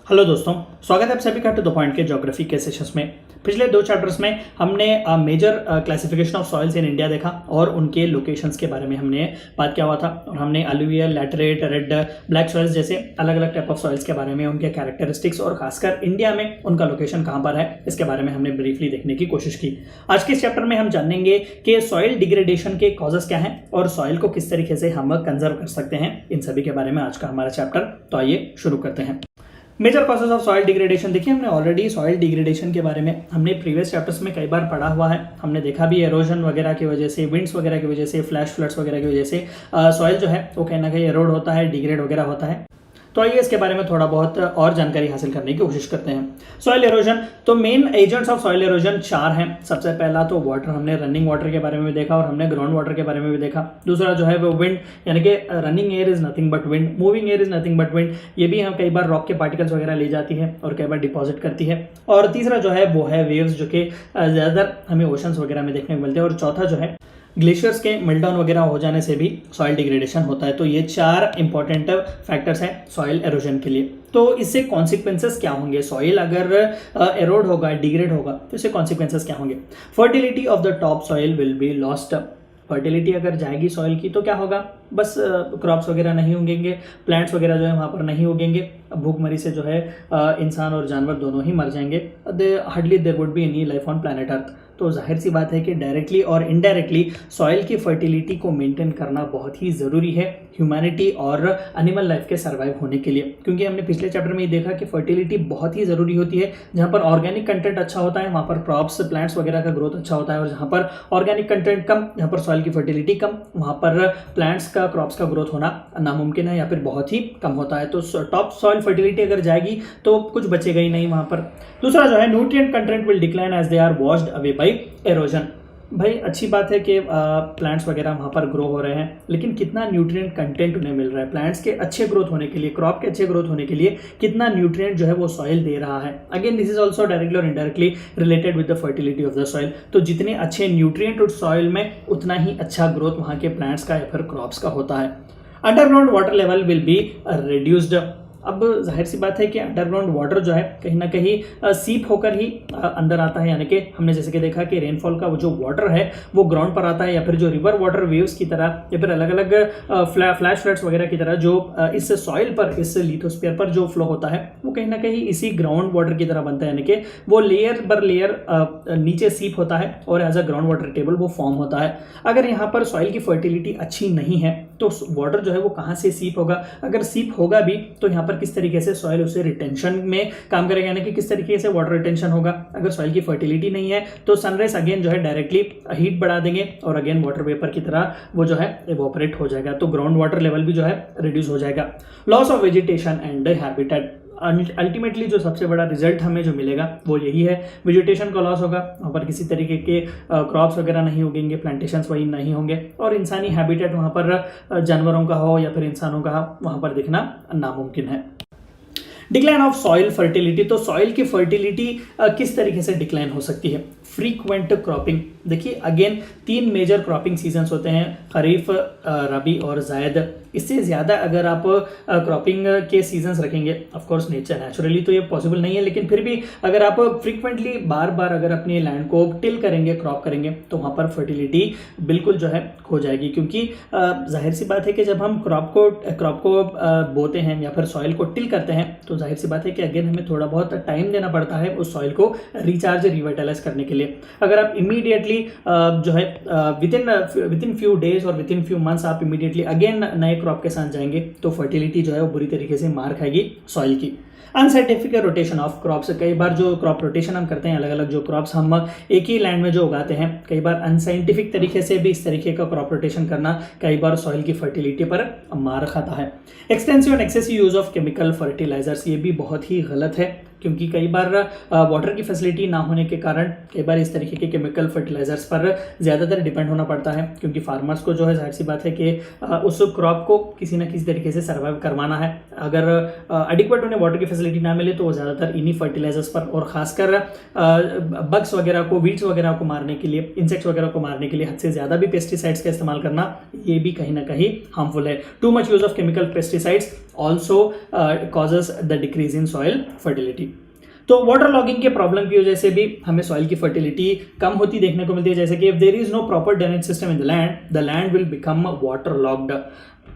Hello दोस्तों, स्वागत है आप सभी का टू द पॉइंट के ज्योग्राफी के सेशंस में। पिछले 2 चैप्टर्स में हमने major classification of soils in India देखा और उनके लोकेशंस के बारे में हमने बात किया हुआ था और हमने अलुवियल, लैटरेट, रेड, ब्लैक सॉइल्स जैसे अलग अलग टाइप ऑफ सॉइल्स के बारे में, उनके कैरेक्टरिस्टिक्स और खासकर इंडिया में उनका लोकेशन कहाँ पर है इसके बारे में हमने ब्रीफली देखने की कोशिश की। आज के इस चैप्टर में हम जानेंगे कि सॉइल डिग्रेडेशन के कॉजेस क्या हैं और सॉइल को किस तरीके से हम कंजर्व कर सकते हैं, इन सभी के बारे में आज का हमारा चैप्टर। तो आइए शुरू करते हैं। Major causes of soil degradation. देखिए, हमने ऑलरेडी सॉइल डिग्रेडेशन के बारे में हमने प्रीवियस चैप्टर्स में कई बार पढ़ा हुआ है। हमने देखा भी एरोजन वगैरह की वजह से, विंड्स वगैरह की वजह से, फ्लैश फ्लड्स वगैरह की वजह से सॉइल जो है वो कहीं ना कहीं एरोड होता है, डिग्रेड वगैरह होता है। तो आइए इसके बारे में थोड़ा बहुत और जानकारी हासिल करने की कोशिश करते हैं। सॉइल एरोजन, तो main agents of soil halogen 4 हैं। सबसे पहला तो वाटर, हमने रनिंग वाटर के बारे में भी देखा और हमने ग्राउंड वाटर के बारे में भी देखा। दूसरा जो है वो विंड, यानी कि running air is nothing but wind, moving air is nothing but wind. ये भी हम कई बार रॉक के पार्टिकल्स वगैरह ले जाती है और कई बार डिपॉजिट करती है। और तीसरा जो है वो है वेव्स, जो कि ज़्यादातर हमें ओशंस वगैरह में देखने को मिलते हैं। और चौथा जो है ग्लेशियर्स के मेल्टडाउन वगैरह हो जाने से भी सॉइल डिग्रेडेशन होता है। तो ये 4 इंपॉर्टेंट फैक्टर्स हैं सॉइल एरोजन के लिए। तो इससे कॉन्सिक्वेंसेस क्या होंगे? सॉइल अगर एरोड होगा, डिग्रेड होगा, तो इससे कॉन्सिक्वेंसेस क्या होंगे? Fertility of the top soil will be lost. Fertility अगर जाएगी सॉइल की तो क्या होगा? बस क्रॉप्स वगैरह नहीं उगेंगे, प्लांट्स वगैरह जो है वहाँ पर नहीं उगेंगे। भूखमरी से जो है इंसान और जानवर दोनों ही मर जाएंगे। Hardly there would be any life on planet earth. तो जाहिर सी बात है कि डायरेक्टली और इनडायरेक्टली सॉइल की फर्टिलिटी को मेंटेन करना बहुत ही ज़रूरी है ह्यूमैनिटी और एनिमल लाइफ के सर्वाइव होने के लिए। क्योंकि हमने पिछले चैप्टर में ये देखा कि फर्टिलिटी बहुत ही ज़रूरी होती है। जहाँ पर ऑर्गेनिक कंटेंट अच्छा होता है वहाँ पर क्रॉप्स, प्लांट्स वगैरह का ग्रोथ अच्छा होता है, और जहाँ पर ऑर्गेनिक कंटेंट कम, जहाँ पर सॉइल की फर्टिलिटी कम, वहाँ पर प्लांट्स का, क्रॉप्स का ग्रोथ होना नामुमकिन है या फिर बहुत ही कम होता है। तो टॉप सॉइल फर्टिलिटी अगर जाएगी तो कुछ बचेगा ही नहीं वहाँ पर। दूसरा जो है nutrient content will decline as they are washed away by erosion. भाई अच्छी बात है कि प्लांट्स वगैरह वहाँ पर ग्रो हो रहे हैं, लेकिन कितना न्यूट्रिएंट कंटेंट उन्हें मिल रहा है? प्लांट्स के अच्छे ग्रोथ होने के लिए, क्रॉप के अच्छे ग्रोथ होने के लिए कितना न्यूट्रिएंट जो है वो सॉइल दे रहा है? Again this is also directly और indirectly related with the fertility of the soil. तो जितने अच्छे न्यूट्रिएंट उस सॉइल में, उतना ही अच्छा ग्रोथ वहाँ के प्लांट्स का या फिर क्रॉप्स का होता है। Underground water level will be reduced. अब जाहिर सी बात है कि अंडरग्राउंड वाटर जो है कहीं ना कहीं सीप होकर ही अंदर आता है। यानी कि हमने जैसे कि देखा कि रेनफॉल का वो जो वाटर है वो ग्राउंड पर आता है, या फिर जो रिवर वाटर वेव्स की तरह, या फिर अलग अलग फ्लैश फ्लड्स वगैरह की तरह जो इस सॉइल पर, इस लिथोस्फीयर पर जो फ्लो होता है वो कहीं ना कहीं इसी ग्राउंड वाटर की तरह बनता है। यानी कि वो लेयर बर लेयर नीचे सीप होता है और as a ground water table वो फॉर्म होता है। अगर यहाँ पर सॉइल की फर्टिलिटी अच्छी नहीं है तो वाटर जो है वो कहाँ से सीप होगा? अगर सीप होगा भी तो यहाँ पर किस तरीके से सॉइल उसे रिटेंशन में काम करेगा, यानी कि किस तरीके से वाटर रिटेंशन होगा? अगर सॉइल की फर्टिलिटी नहीं है तो सनराइज अगेन जो है डायरेक्टली हीट बढ़ा देंगे और अगेन वाटर वेपर की तरह वो जो है इवोपरेट हो जाएगा। तो ग्राउंड वाटर लेवल भी जो है रिड्यूस हो जाएगा। Loss of vegetation and habitat. Ultimately जो सबसे बड़ा रिजल्ट हमें जो मिलेगा वो यही है, वेजिटेशन का लॉस होगा। वहाँ पर किसी तरीके के क्रॉप्स वगैरह नहीं उगेंगे, प्लांटेशंस वही नहीं होंगे, और इंसानी हैबिटेट वहाँ पर जानवरों का हो या फिर इंसानों का हो, वहाँ पर दिखना नामुमकिन है। Decline of soil fertility. तो सॉइल की फर्टिलिटी किस तरीके से डिक्लाइन हो सकती है? Frequent cropping. देखिए अगेन 3 मेजर क्रॉपिंग सीजन्स होते हैं, खरीफ, रबी और जायद। इससे ज़्यादा अगर आप क्रॉपिंग के सीजन्स रखेंगे, ऑफ कोर्स नेचुरली तो ये पॉसिबल नहीं है, लेकिन फिर भी अगर आप फ्रीक्वेंटली बार बार अगर अपने लैंड को टिल करेंगे, क्रॉप करेंगे, तो वहाँ पर फर्टिलिटी बिल्कुल जो है खो जाएगी। क्योंकि जाहिर सी बात है कि जब हम क्रॉप को बोते हैं या फिर सॉइल को टिल करते हैं तो जाहिर सी बात है कि अगेन हमें थोड़ा बहुत टाइम देना पड़ता है उस सॉइल को रिचार्ज, रिवाइटलाइज करने के लिए। अगर आप इमीडिएटली जो है विद इन फ्यू डेज और विद इन फ्यू मंथ्स आप इमीडिएटली अगेन नए क्रॉप के साथ जाएंगे तो फर्टिलिटी जो है वो बुरी तरीके से मार खाएगी सॉइल की। Unscientific rotation of crops. कई बार जो क्रॉप रोटेशन हम करते हैं, अलग अलग जो क्रॉप्स हम एक ही लैंड में जो उगाते हैं, कई बार अनसाइंटिफिक तरीके से भी इस तरीके का क्रॉप रोटेशन करना कई बार सॉइल की फर्टिलिटी पर मार खाता है। Extensive and excessive use of chemical fertilisers, ये भी बहुत ही गलत है। क्योंकि कई बार वाटर की फैसिलिटी ना होने के कारण कई बार इस तरीके के केमिकल फर्टिलाइजर्स पर ज़्यादातर डिपेंड होना पड़ता है, क्योंकि फार्मर्स को जो है जाहिर सी बात है कि उस क्रॉप को किसी न किसी तरीके से सर्वाइव करवाना है। अगर एडिक्वेट उन्हें वाटर की फैसिलिटी ना मिले तो वो ज़्यादातर इन्हीं फर्टिलाइजर्स पर और खासकर बग्स वगैरह को, वीड्स वगैरह को मारने के लिए, इंसेक्ट्स वगैरह को मारने के लिए हद से ज़्यादा भी पेस्टिसाइड्स का इस्तेमाल करना, ये भी कहीं ना कहीं हार्मफुल है। Too much use of chemical pesticides also causes the decrease in soil fertility. तो वाटर लॉगिंग के प्रॉब्लम की वजह से भी हमें सॉइल की फर्टिलिटी कम होती देखने को मिलती है, जैसे कि if there is no proper drainage system in the land will become water logged.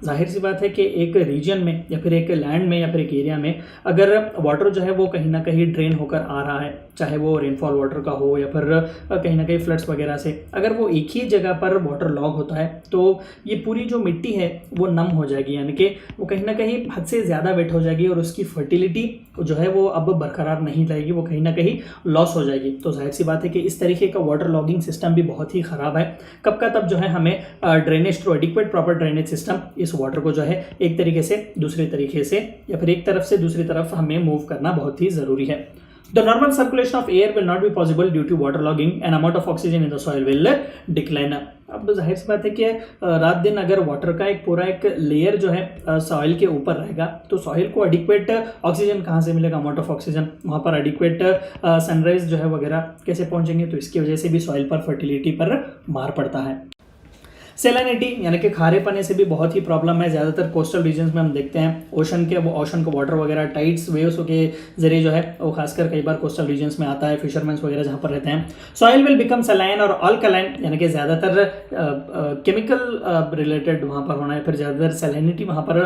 जाहिर सी बात है कि एक रीजन में या फिर एक लैंड में या फिर एक एरिया में अगर वाटर जो है वो कहीं ना कहीं ड्रेन होकर आ रहा है, चाहे वो रेनफॉल वाटर का हो या फिर कहीं ना कहीं फ्लड्स वगैरह से, अगर वो एक ही जगह पर वाटर लॉग होता है तो ये पूरी जो मिट्टी है वो नम हो जाएगी, यानी कि वो कहीं ना कहीं हद से ज़्यादा वेट हो जाएगी और उसकी फर्टिलिटी जो है वो अब बरकरार नहीं रहेगी, वो कहीं ना कहीं लॉस हो जाएगी। तो जाहिर सी बात है कि इस तरीके का वाटर लॉगिंग सिस्टम भी बहुत ही ख़राब है। कब का तब जो है हमें drainage through adequate proper drainage system इस वाटर को जो है एक तरीके से दूसरे तरीके से या फिर एक तरफ से दूसरी तरफ हमें मूव करना बहुत ही ज़रूरी है। The normal circulation of air will not be possible due to waterlogging and amount of oxygen in the soil will decline. अब जाहिर सी बात है कि रात दिन अगर वाटर का एक पूरा एक लेयर जो है सॉइल के ऊपर रहेगा तो सॉइल को एडिक्वेट ऑक्सीजन कहाँ से मिलेगा, अमाउंट ऑफ ऑक्सीजन, वहाँ पर एडिक्वेट सनराइज जो है वगैरह कैसे पहुँचेंगे, तो इसकी वजह से भी सॉइल पर फर्टिलिटी पर मार पड़ता है। सेलेनिटी यानी कि खारे पानी से भी बहुत ही प्रॉब्लम है। ज़्यादातर कोस्टल रीजन्स में हम देखते हैं ओशन का वाटर वगैरह टाइड्स वेव्स के जरिए जो है वो खासकर कई बार कोस्टल रीजन्स में आता है, फिशरमैन्स वगैरह जहाँ पर रहते हैं। सॉइल विल बिकम सलाइन और अल्कलाइन, यानी कि ज़्यादातर केमिकल रिलेटेड वहाँ पर होना है, फिर ज़्यादातर सैलिनिटी वहाँ पर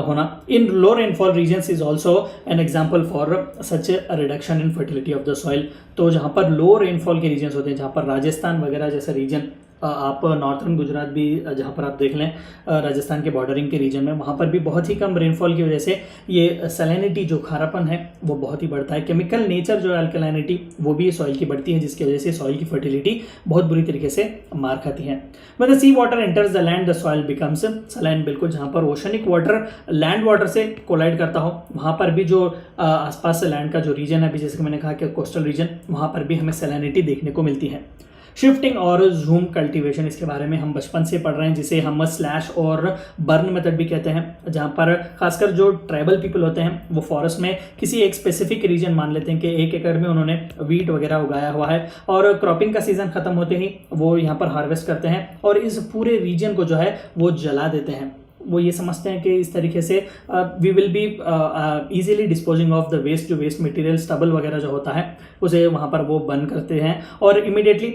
होना। In low rainfall regions is also an example for such reduction in fertility of the soil. तो जहाँ पर लो रेनफॉल के रीजन्स होते हैं, जहाँ पर राजस्थान वगैरह जैसा रीजन, आप नॉर्थर्न गुजरात भी जहाँ पर आप देख लें राजस्थान के बॉर्डरिंग के रीजन में, वहाँ पर भी बहुत ही कम रेनफॉल की वजह से ये सैलिनिटी जो खारापन है वो बहुत ही बढ़ता है। केमिकल नेचर जो है अल्कलाइनिटी वो भी सॉइल की बढ़ती है, जिसकी वजह से सॉइल की फर्टिलिटी बहुत बुरी तरीके से मार खाती है। When the sea water enters the land the soil becomes saline. बिल्कुल जहाँ पर ओशनिक वाटर लैंड वाटर से कोलाइड करता हो वहाँ पर भी जो आसपास से लैंड का जो रीजन है, अभी जैसे कि मैंने कहा कि कोस्टल रीजन, वहाँ पर भी हमें सैलिनिटी देखने को मिलती है। शिफ्टिंग और जूम कल्टीवेशन, इसके बारे में हम बचपन से पढ़ रहे हैं, जिसे हम स्लैश और बर्न मेथड भी कहते हैं, जहाँ पर खासकर जो ट्राइबल पीपल होते हैं वो फॉरेस्ट में किसी एक स्पेसिफिक रीजन मान लेते हैं कि 1 एकड़ में उन्होंने वीट वगैरह उगाया हुआ है और क्रॉपिंग का सीजन खत्म होते ही वो यहाँ पर हार्वेस्ट करते हैं और इस पूरे रीजन को जो है वो जला देते हैं। वो ये समझते हैं कि इस तरीके से we will be easily disposing of the waste, जो वेस्ट मटेरियल स्टबल वगैरह जो होता है उसे वहाँ पर वो बर्न करते हैं और इमीडिएटली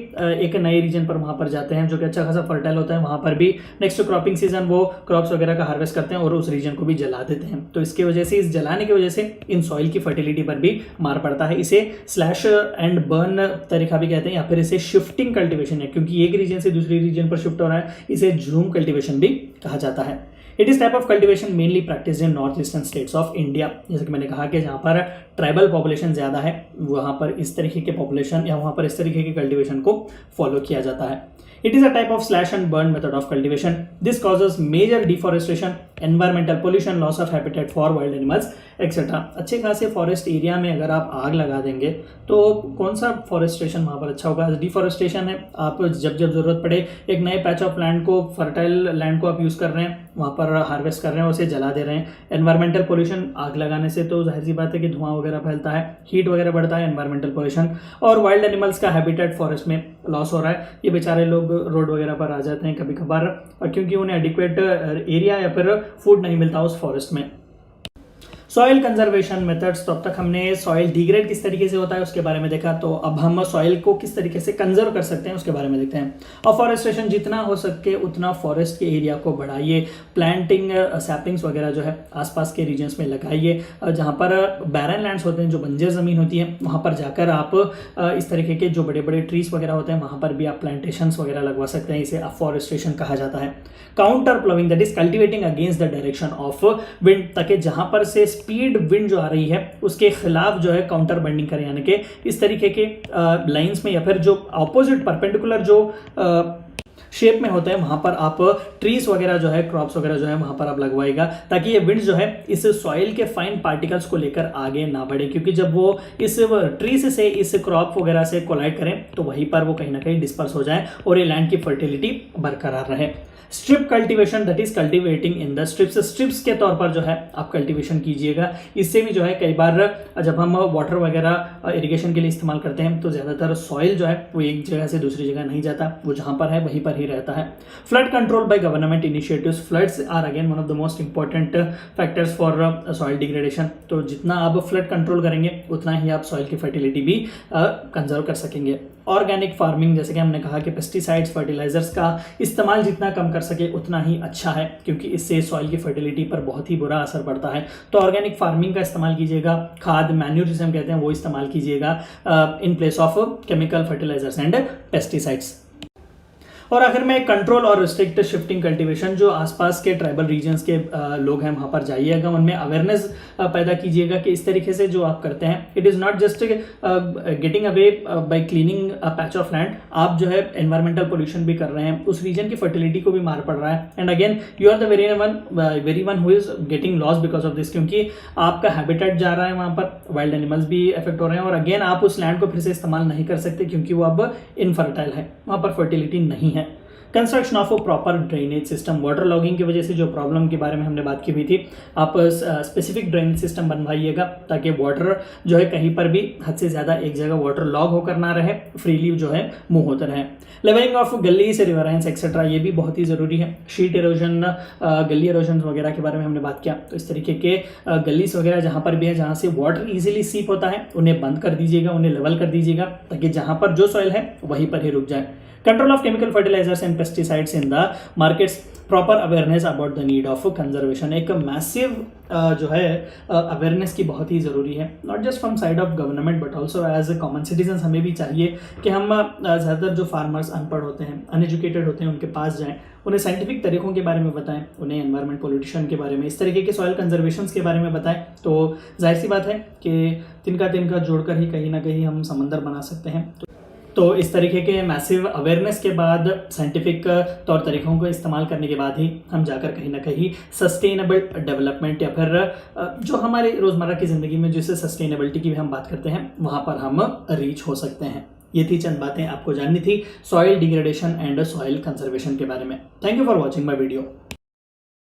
एक नए रीजन पर वहाँ पर जाते हैं जो कि अच्छा खासा फर्टाइल होता है। वहाँ पर भी नेक्स्ट क्रॉपिंग सीजन वो क्रॉप्स वगैरह का हार्वेस्ट करते हैं और उस रीजन को भी जला देते हैं। तो इसकी वजह से, इस जलाने की वजह से इन सॉइल की फर्टिलिटी पर भी मार पड़ता है। इसे स्लैश एंड बर्न तरीका भी कहते हैं या फिर इसे शिफ्टिंग कल्टिवेशन है, क्योंकि एक रीजन से दूसरी रीजन पर शिफ्ट हो रहा है, इसे जूम कल्टिवेशन भी कहा जाता है। It is type of cultivation mainly practice in north eastern states of India. जैसे कि मैंने कहा कि जहाँ पर ट्राइबल पॉपुलेशन ज़्यादा है वहाँ पर इस तरीके के पॉपुलेशन या वहाँ पर इस तरीके के कल्टिवेशन को फॉलो किया जाता है। It is a type of slash and burn method of cultivation. This causes major deforestation, environmental pollution, loss of habitat for wild animals, etc. अच्छे खासे फॉरेस्ट एरिया में अगर आप आग लगा देंगे तो कौन सा फॉरेस्टेशन वहाँ पर अच्छा होगा? डिफॉरेस्टेशन है, आप जब जब ज़रूरत पड़े एक नए पैच ऑफ लैंड को, फर्टाइल लैंड को आप यूज़ कर रहे हैं, वहाँ पर हार्वेस्ट कर रहे हैं, उसे जला दे रहे हैं। एनवायरमेंटल पोल्यूशन, आग लगाने से तो जाहिर सी बात है कि धुआं वगैरह फैलता है, हीट वगैरह बढ़ता है, एनवायरमेंटल पोल्यूशन। और वाइल्ड एनिमल्स का हैबिटेट फॉरेस्ट में लॉस हो रहा है। ये बेचारे लोग रोड वगैरह पर आ जाते हैं कभी कभार, क्योंकि उन्हें एडिक्वेट एरिया या फिर फूड नहीं मिलता उस फॉरेस्ट में। सॉइल कंजर्वेशन मेथड्स, तो अब तक हमने सॉइल डिग्रेड किस तरीके से होता है उसके बारे में देखा, तो अब हम सॉइल को किस तरीके से कंजर्व कर सकते हैं उसके बारे में देखते हैं। अफॉरेस्टेशन, जितना हो सके उतना फॉरेस्ट के एरिया को बढ़ाइए, प्लांटिंग सैपलिंग्स वगैरह जो है आसपास के रीजन्स में लगाइए। जहाँ पर बैरन लैंड्स होते हैं, जो बंजर ज़मीन होती है, वहाँ पर जाकर आप इस तरीके के जो बड़े बड़े ट्रीज वगैरह होते हैं वहाँ पर भी आप प्लांटेशंस वगैरह लगवा सकते हैं। इसे अफॉरेस्टेशन कहा जाता है। Counter ploughing, that is cultivating against the direction of wind, ताकि जहाँ पर से स्पीड विंड जो आ रही है उसके खिलाफ जो है काउंटर बंडिंग करें, यानी कि इस तरीके के लाइंस में या फिर जो ऑपोजिट परपेंडिकुलर जो शेप में होते हैं वहां पर आप ट्रीज वगैरह जो है, क्रॉप्स वगैरह जो है वहां पर आप लगवाएगा, ताकि ये विंड जो है इस सॉइल के फाइन पार्टिकल्स को लेकर आगे ना बढ़े, क्योंकि जब वो इस ट्रीज से इस क्रॉप वगैरह से कोलाइड करें तो वहीं पर वो कहीं ना कहीं डिस्पर्स हो जाए और ये लैंड की फर्टिलिटी बरकरार रहे। Strip cultivation, that is cultivating in the strips, strips के तौर पर जो है आप कल्टीवेशन कीजिएगा। इससे भी जो है कई बार जब हम वाटर वगैरह इरिगेशन के लिए इस्तेमाल करते हैं तो ज़्यादातर सॉइल जो है वो एक जगह से दूसरी जगह नहीं जाता, वो जहाँ पर है वहीं पर ही रहता है। Flood control by government initiatives, floods are again one of the most important factors for soil degradation. तो जितना आप फ्लड कंट्रोल करेंगे उतना ही आप सॉइल की फर्टिलिटी भी कंजर्व कर सकेंगे। ऑर्गेनिक फार्मिंग, जैसे कि हमने कहा कि पेस्टिसाइड्स, फर्टिलाइजर्स का इस्तेमाल जितना कम कर सके उतना ही अच्छा है, क्योंकि इससे सॉइल की फर्टिलिटी पर बहुत ही बुरा असर पड़ता है। तो ऑर्गेनिक फार्मिंग का इस्तेमाल कीजिएगा, खाद मैन्यूर जिसे हम कहते हैं वो इस्तेमाल कीजिएगा in place of chemical fertilisers and pesticides. और आखिर में कंट्रोल और रिस्ट्रिक्ट शिफ्टिंग कल्टीवेशन, जो आसपास के ट्राइबल रीजन्स के लोग हैं वहाँ पर जाइएगा, उनमें अवेयरनेस पैदा कीजिएगा कि इस तरीके से जो आप करते हैं it is not just getting away by cleaning a patch of land, आप जो है एनवायरमेंटल पोल्यूशन भी कर रहे हैं, उस रीजन की फर्टिलिटी को भी मार पड़ रहा है। And again you are the very one who is getting loss because of this, क्योंकि आपका हैबिटेट जा रहा है वहाँ पर, वाइल्ड एनिमल्स भी इफेक्ट हो रहे हैं, और अगेन आप उस लैंड को फिर से इस्तेमाल नहीं कर सकते क्योंकि वो अब इनफर्टाइल है, वहाँ पर फर्टिलिटी नहीं है। Construction of proper drainage system, water logging की वजह से जो प्रॉब्लम के बारे में हमने बात की हुई थी, आप स्पेसिफिक ड्रेनेज सिस्टम बनवाइएगा ताकि वाटर जो है कहीं पर भी हद से ज़्यादा एक जगह वाटर लॉग होकर ना रहे, फ्रीली जो है मूव होते रहे। लेवलिंग ऑफ गलीज, रिवराइंस एक्सेट्रा, ये भी बहुत ही ज़रूरी है। शीट इरोजन, गली इरोजन वगैरह के बारे में हमने बात किया, तो इस तरीके के गलीज वगैरह जहाँ पर भी है जहाँ से वाटर इजीली सीप होता है उन्हें बंद कर दीजिएगा, उन्हें लेवल कर दीजिएगा, ताकि जहाँ पर जो सॉइल है वहीं पर ही रुक जाए। Control of chemical fertilizers and pesticides in the markets, proper awareness about the need of conservation, एक मैसिव जो है अवेयरनेस की बहुत ही ज़रूरी है, not just from side of government but also as a common citizens. हमें भी चाहिए कि हम ज़्यादातर जो फार्मर्स अनपढ़ होते हैं, अनएजुकेटेड होते हैं, उनके पास जाएं, उन्हें साइंटिफिक तरीकों के बारे में बताएं, उन्हें एनवायरमेंट पोल्यूशन के बारे में, इस तरीके के सॉइल कंजर्वेशन के बारे में बताएं। तो जाहिर सी बात है कि तिनका जोड़कर ही कहीं ना कहीं हम समंदर बना सकते हैं। तो इस तरीके के मैसिव अवेयरनेस के बाद, साइंटिफिक तौर तरीकों को इस्तेमाल करने के बाद ही हम जाकर कहीं ना कहीं सस्टेनेबल डेवलपमेंट, या फिर जो हमारे रोज़मर्रा की ज़िंदगी में जिससे सस्टेनेबिलिटी की भी हम बात करते हैं वहाँ पर हम रीच हो सकते हैं। ये थी चंद बातें आपको जाननी थी soil degradation and soil conservation के बारे में। Thank you for watching my video.